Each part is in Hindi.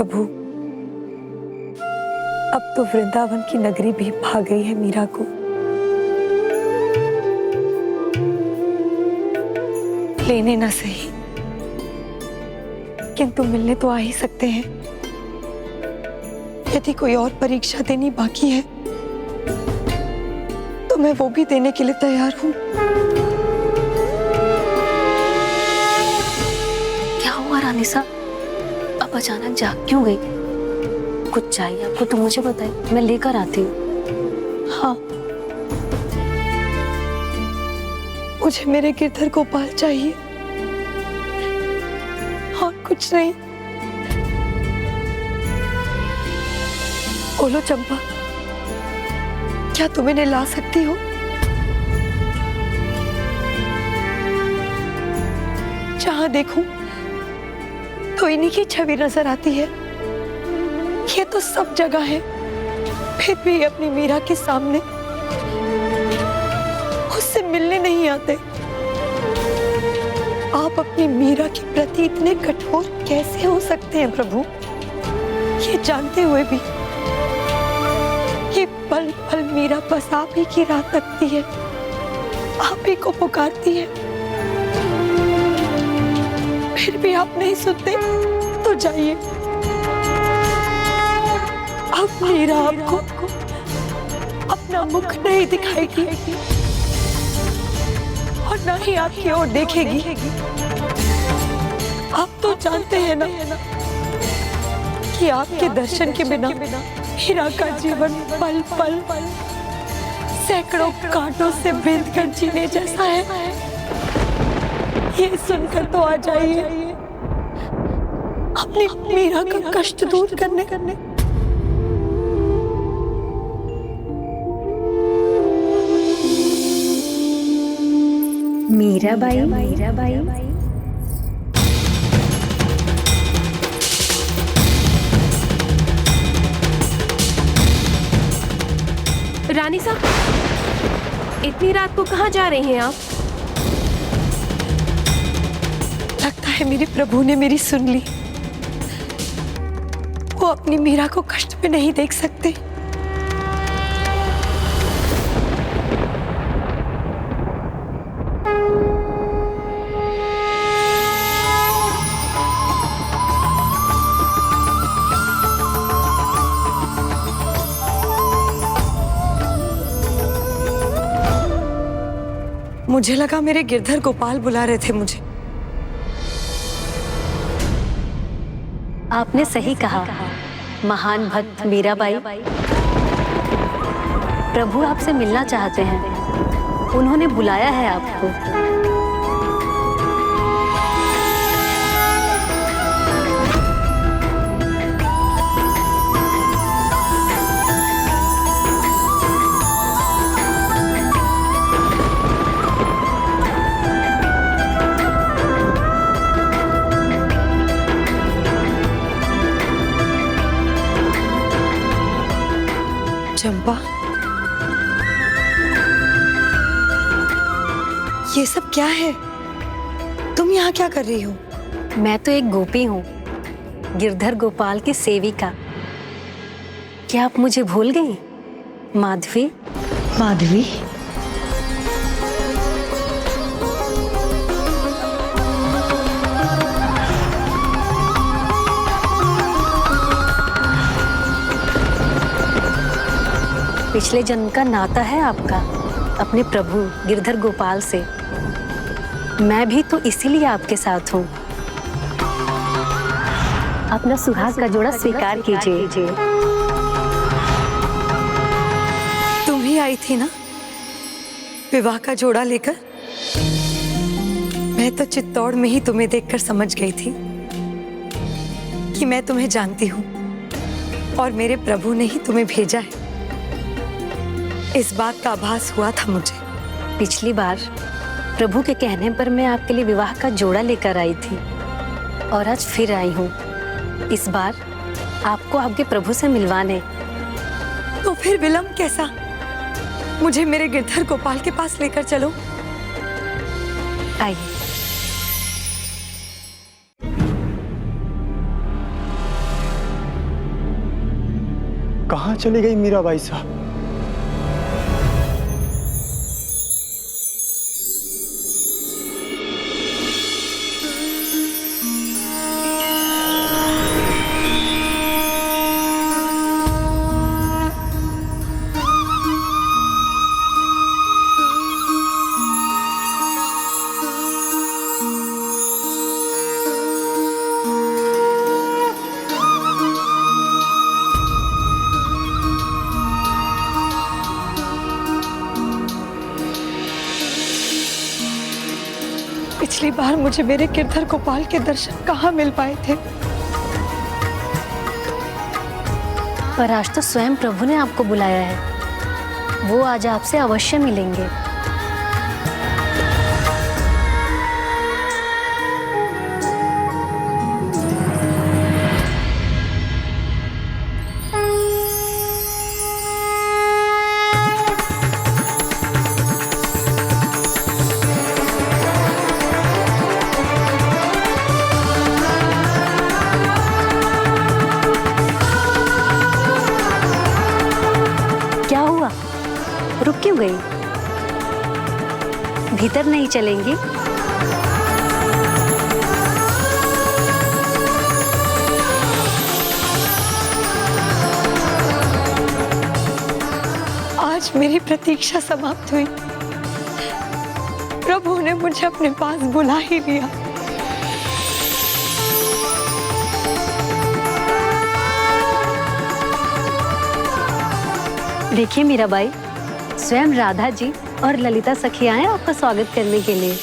प्रभु, अब तो वृंदावन की नगरी भी भा गई है मीरा को। लेने ना सही, किंतु मिलने तो आ ही सकते हैं। यदि कोई और परीक्षा देनी बाकी है तो मैं वो भी देने के लिए तैयार हूं। क्या हुआ रानी साहब, अब अचानक जाग क्यों गई? कुछ चाहिए आपको तो मुझे बताइए, मैं लेकर आती हूँ। हाँ, मुझे मेरे गिरधर गोपाल चाहिए और कुछ नहीं। बोलो चंपा, क्या तुम इन्हें ला सकती हो? जहां देखूं तो इन्हीं की छवि नजर आती है। ये तो सब जगह है, फिर भी अपनी मीरा के सामने उससे मिलने नहीं आते। आप अपनी मीरा के प्रति इतने कठोर कैसे हो सकते हैं प्रभु? ये जानते हुए भी ये पल पल मीरा बस आप ही की राह तकती है, आप ही को पुकारती है, फिर भी आप नहीं सुनते। तो जाइए, अब मीरा आपको अपना मुख नहीं दिखाएगी और ना ही आपकी ओर देखेगी। आप तो जानते हैं ना कि आपके दर्शन के बिना मीरा का जीवन पल पल सैकड़ों कांटों से बीत कर जीने जैसा है। ये सुनकर तो आ जाइए, अपनी मीरा का कष्ट दूर करने। मीराबाई, मीराबाई, रानी साहब, इतनी रात को कहाँ जा रहे हैं आप? लगता है मेरे प्रभु ने मेरी सुन ली। वो अपनी मीरा को कष्ट में नहीं देख सकते। मुझे लगा मेरे गिरधर गोपाल बुला रहे थे मुझे। आपने सही कहा महान भक्त मीराबाई। प्रभु आपसे मिलना चाहते हैं, उन्होंने बुलाया है आपको। चंपा, ये सब क्या है? तुम यहाँ क्या कर रही हो? मैं तो एक गोपी हूँ, गिरधर गोपाल की सेविका। क्या आप मुझे भूल गई? माधवी। माधवी? पिछले जन्म का नाता है आपका अपने प्रभु गिरधर गोपाल से। मैं भी तो इसीलिए आपके साथ हूँ। अपना सुहाग का जोड़ा स्वीकार कीजिए। तुम ही आई थी ना विवाह का जोड़ा लेकर? मैं तो चित्तौड़ में ही तुम्हें देखकर समझ गई थी कि मैं तुम्हें जानती हूँ और मेरे प्रभु ने ही तुम्हें भेजा है। इस बात का आभास हुआ था मुझे। पिछली बार प्रभु के कहने पर मैं आपके लिए विवाह का जोड़ा लेकर आई थी और आज फिर आई हूँ, इस बार आपको आपके प्रभु से मिलवाने। तो फिर विलंब कैसा? मुझे मेरे गिरधर गोपाल के पास लेकर चलो। आइए। कहाँ चली गई मीराबाई साहब? पिछली बार मुझे मेरे गिरधर गोपाल के दर्शन कहाँ मिल पाए थे, पर आज तो स्वयं प्रभु ने आपको बुलाया है। वो आज आपसे अवश्य मिलेंगे। क्या हुआ? रुक क्यों गई? भीतर नहीं चलेंगी? आज मेरी प्रतीक्षा समाप्त हुई। प्रभु ने मुझे अपने पास बुला ही लिया। देखिए मीराबाई, स्वयं राधा जी और ललिता सखी आए आपका स्वागत करने के लिए।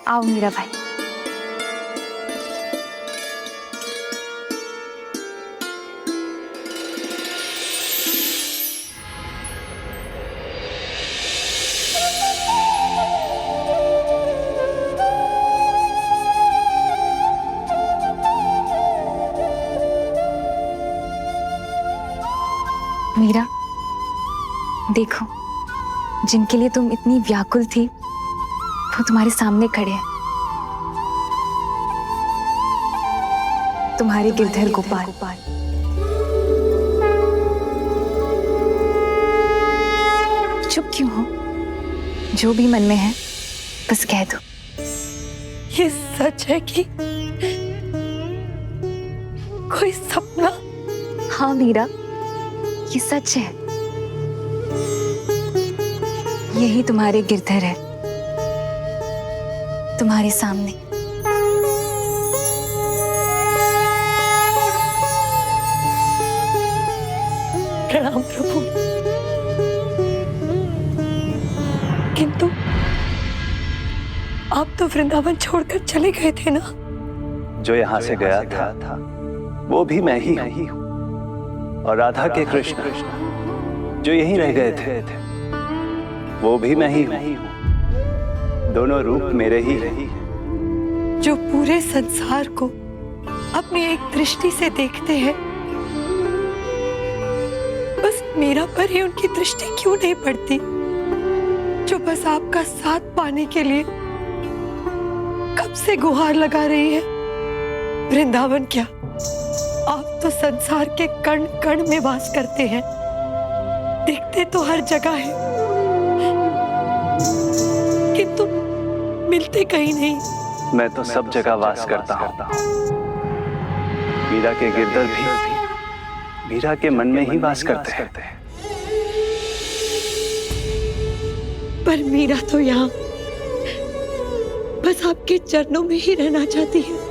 आओ मीराबाई। मीरा, देखो, जिनके लिए तुम इतनी व्याकुल थी वो तुम्हारे सामने खड़े हैं। तुम्हारे गिरधर गोपाल। चुप क्यों हो? जो भी मन में है बस कह दो। ये सच है कि कोई सपना? हाँ मीरा, ये सच है। यही तुम्हारे गिरधर है, तुम्हारे सामने। प्रणाम प्रभु। किंतु आप तो वृंदावन छोड़कर चले गए थे ना? जो यहाँ से गया था वो भी मैं ही हूँ, और राधा के कृष्ण जो यहीं रह गए थे वो भी मैं ही हूँ। दोनों रूप मेरे ही हैं। जो पूरे संसार को अपनी एक दृष्टि से देखते हैं, बस मेरा पर ही उनकी दृष्टि क्यों नहीं पड़ती? जो बस आपका साथ पाने के लिए कब से गुहार लगा रही है। वृंदावन क्या, आप तो संसार के कण कण में वास करते हैं, दिखते तो हर जगह है, किंतु मिलते कहीं नहीं। मैं तो सब जगह वास करता हूँ। मीरा के गिरधर भी मीरा के मन में ही वास करते हैं। पर मीरा तो यहाँ बस आपके चरणों में ही रहना चाहती है।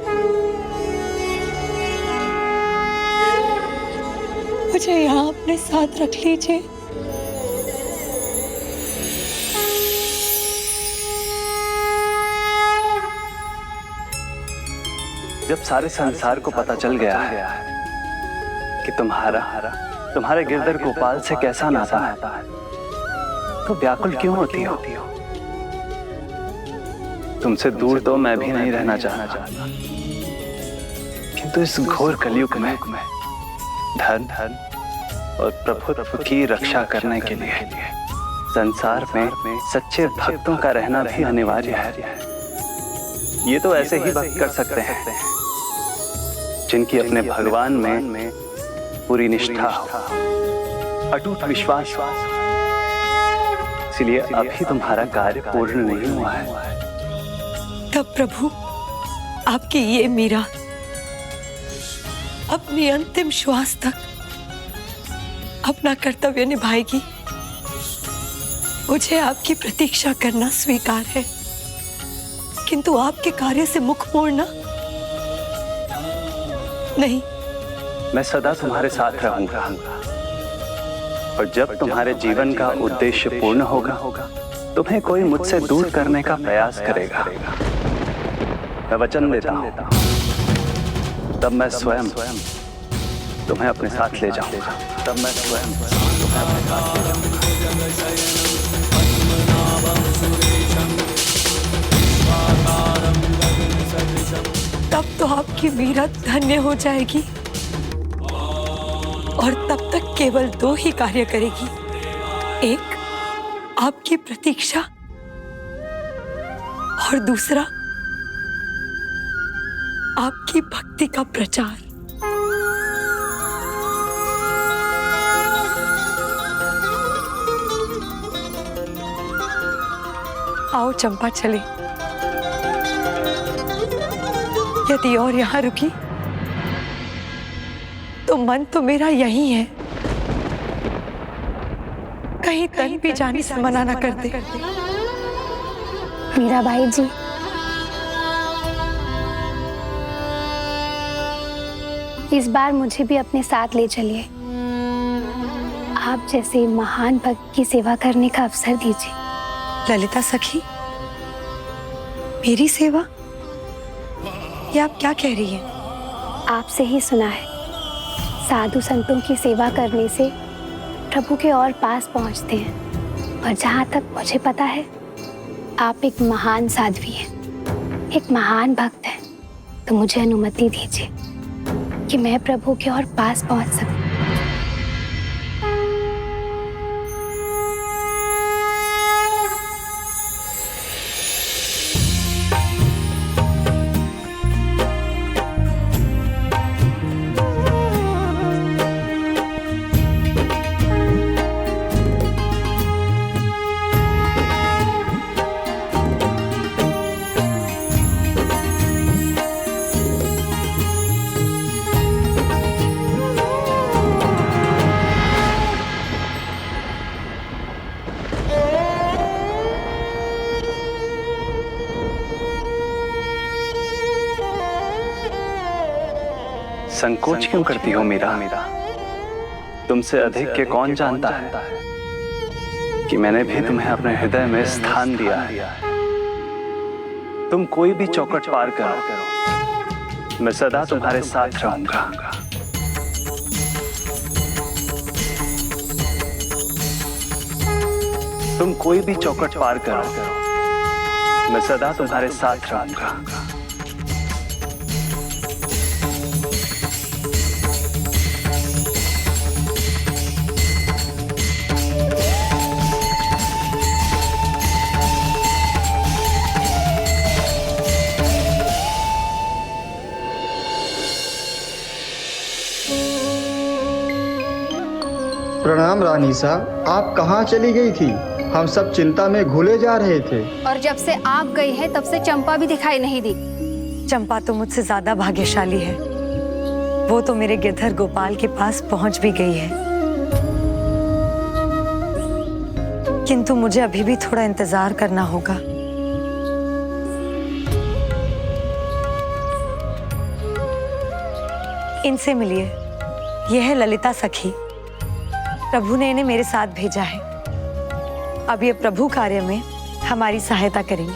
मुझे यहाँ अपने साथ रख लीजिए। जब सारे संसार को पता चल गया है कि तुम्हारे गिरधर गोपाल से कैसा नाता है, तो व्याकुल क्यों होती हो? तुमसे दूर तो मैं भी नहीं रहना चाहता, किंतु इस घोर कलयुग में धन और प्रभुत्व की रक्षा करने के लिए संसार में सच्चे भक्तों का रहना भी अनिवार्य है। ये तो ऐसे ही भक्त कर सकते हैं जिनकी अपने भगवान में पूरी निष्ठा हो, अटूट विश्वास हो। इसलिए अभी तुम्हारा कार्य पूर्ण नहीं हुआ है। तब प्रभु आपकी ये मीरा अपनी अंतिम श्वास तक अपना कर्तव्य निभाएगी। मुझे आपकी प्रतीक्षा करना स्वीकार है, किंतु आपके कार्य से मुख मोड़ना नहीं। मैं सदा तुम्हारे साथ रहूंगा और जब तुम्हारे जीवन का उद्देश्य पूर्ण होगा, तुम्हें कोई मुझसे दूर करने का प्रयास करेगा, मैं वचन देता हूं, तब मैं स्वयं तुम्हें अपने साथ ले जाऊंगा। तब मैं स्वयं तुम्हें अपने साथ ले जाऊंगा। तब तो आपकी मीरा धन्य हो जाएगी और तब तक केवल दो ही कार्य करेगी, एक आपकी प्रतीक्षा और दूसरा आपकी भक्ति का प्रचार। आओ चंपा चले। यदि और यहाँ रुकी तो मन तो मेरा यही है, कहीं तन भी जाने से मना ना कर दे। मीराबाई जी, इस बार मुझे भी अपने साथ ले चलिए। आप जैसे महान भक्त की सेवा करने का अवसर दीजिए। ललिता सखी, मेरी सेवा? ये आप क्या कह रही हैं? आपसे ही सुना है, साधु संतों की सेवा करने से प्रभु के और पास पहुंचते हैं। और जहां तक मुझे पता है, आप एक महान साध्वी हैं, एक महान भक्त हैं। तो मुझे अनुमति दीजिए कि मैं प्रभु के और पास पहुंच सकूं। संकोच क्यों करती हो मीरा? तुमसे अधिक के कौन जानता है कि मैंने भी तुम्हें अपने हृदय में स्थान दिया है। तुम कोई भी चौखट पार करो, मैं सदा तुम्हारे साथ रहूंगा। तुम कोई भी चौखट पार करो, मैं सदा तुम्हारे साथ रहूंगा। प्रणाम रानी साहब, आप कहाँ चली गई थी? हम सब चिंता में घुले जा रहे थे। और जब से आप गई हैं, तब से चंपा भी दिखाई नहीं दी। चंपा तो मुझसे ज्यादा भाग्यशाली है, वो तो मेरे गिरधर गोपाल के पास पहुंच भी गई है। किंतु मुझे अभी भी थोड़ा इंतजार करना होगा। इनसे मिलिए, यह है ललिता सखी। प्रभु ने इन्हें मेरे साथ भेजा है। अब ये प्रभु कार्य में हमारी सहायता करेंगे।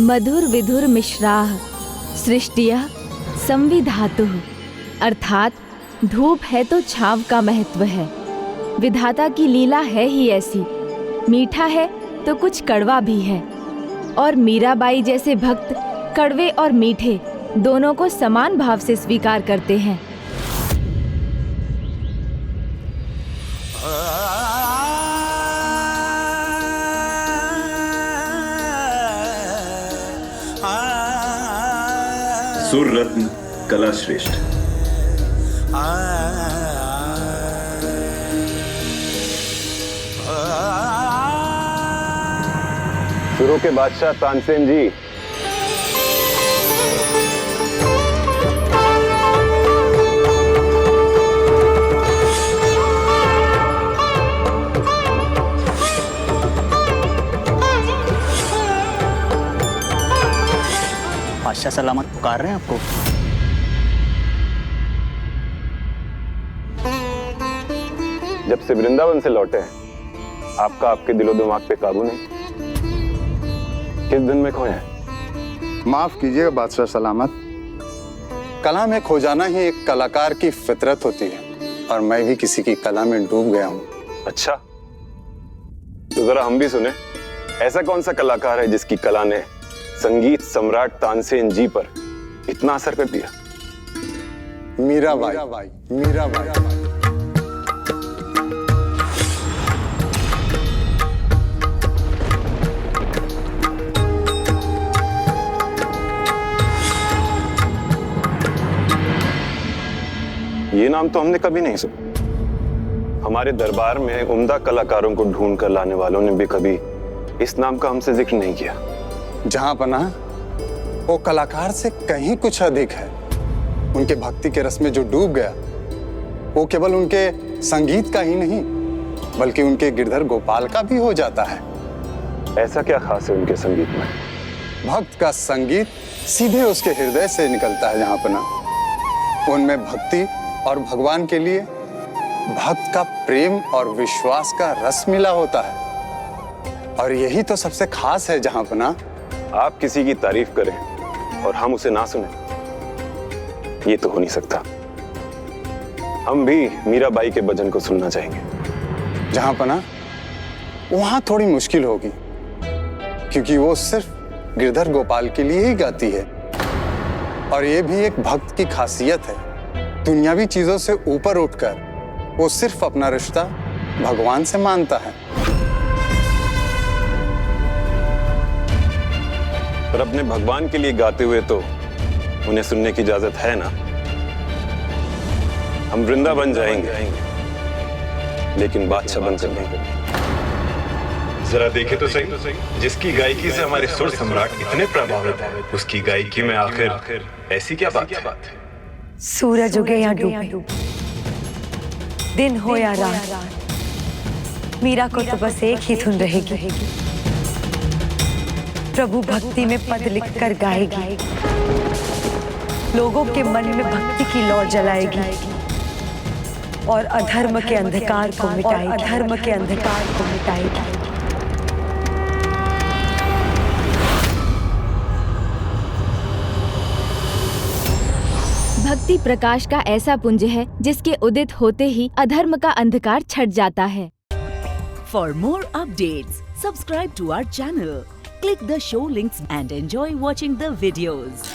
मधुर विधुर मिश्राः सृष्टियः संविधातुः, अर्थात धूप है तो छाव का महत्व है। विधाता की लीला है ही ऐसी, मीठा है तो कुछ कड़वा भी है। और मीराबाई जैसे भक्त कड़वे और मीठे दोनों को समान भाव से स्वीकार करते हैं। सुर रत्न कला श्रेष्ठ। सुरों के बादशाह तानसेन जी, बादशाह सलामत पुकार रहे हैं आपको। जब से वृंदावन से लौटे हैं आपका आपके दिलो दिमाग पे काबू नहीं। किस दिन में खोए हैं? माफ कीजिएगा बादशाह सलामत, कला में खो जाना ही एक कलाकार की फितरत होती है और मैं भी किसी की कला में डूब गया हूँ। अच्छा, तो जरा हम भी सुने, ऐसा कौन सा कलाकार है जिसकी कला ने संगीत सम्राट तानसेन जी पर इतना असर कर दिया? मीराबाई। ये नाम तो हमने कभी नहीं सुना। हमारे दरबार में उम्दा कलाकारों को ढूंढ कर लाने वालों ने भी कभी इस नाम का हमसे जिक्र नहीं किया। जहां पना वो कलाकार से कहीं कुछ अधिक है। उनके भक्ति के रस में जो डूब गया वो केवल उनके संगीत का ही नहीं बल्कि उनके गिरधर गोपाल का भी हो जाता है। ऐसा क्या खास है उनके संगीत में? भक्त का संगीत सीधे उसके हृदय से निकलता है। जहां पना उनमें भक्ति और भगवान के लिए भक्त का प्रेम और विश्वास का रस मिला होता है और यही तो सबसे खास है। जहां पना आप किसी की तारीफ करें और हम उसे ना सुने, ये तो हो नहीं सकता। हम भी मीराबाई के भजन को सुनना चाहेंगे। जहां पना वहां थोड़ी मुश्किल होगी क्योंकि वो सिर्फ गिरधर गोपाल के लिए ही गाती है और ये भी एक भक्त की खासियत है। दुनियावी चीजों से ऊपर उठकर वो सिर्फ अपना रिश्ता भगवान से मानता है। पर अपने भगवान के लिए गाते हुए तो उन्हें सुनने की इजाजत है ना। हम वृंदावन जाएंगे लेकिन बादशाह बनकर नहीं। जरा देखे तो सही, जिसकी गायकी से हमारे सुर सम्राट इतने प्रभावित हैं, उसकी गायकी में आखिर ऐसी क्या बात है? सूरज उगे या डूबे, दिन हो या रात, मीरा को तो बस एक ही धुन रहेगी। प्रभु भक्ति में पद लिखकर गाएगी, लोगों के मन में भक्ति की लौ जलाएगी और अधर्म के अंधकार को मिटाएगी। भक्ति प्रकाश का ऐसा पुंज है जिसके उदित होते ही अधर्म का अंधकार छट जाता है। For more updates, subscribe to our channel, click the show links and enjoy watching the videos.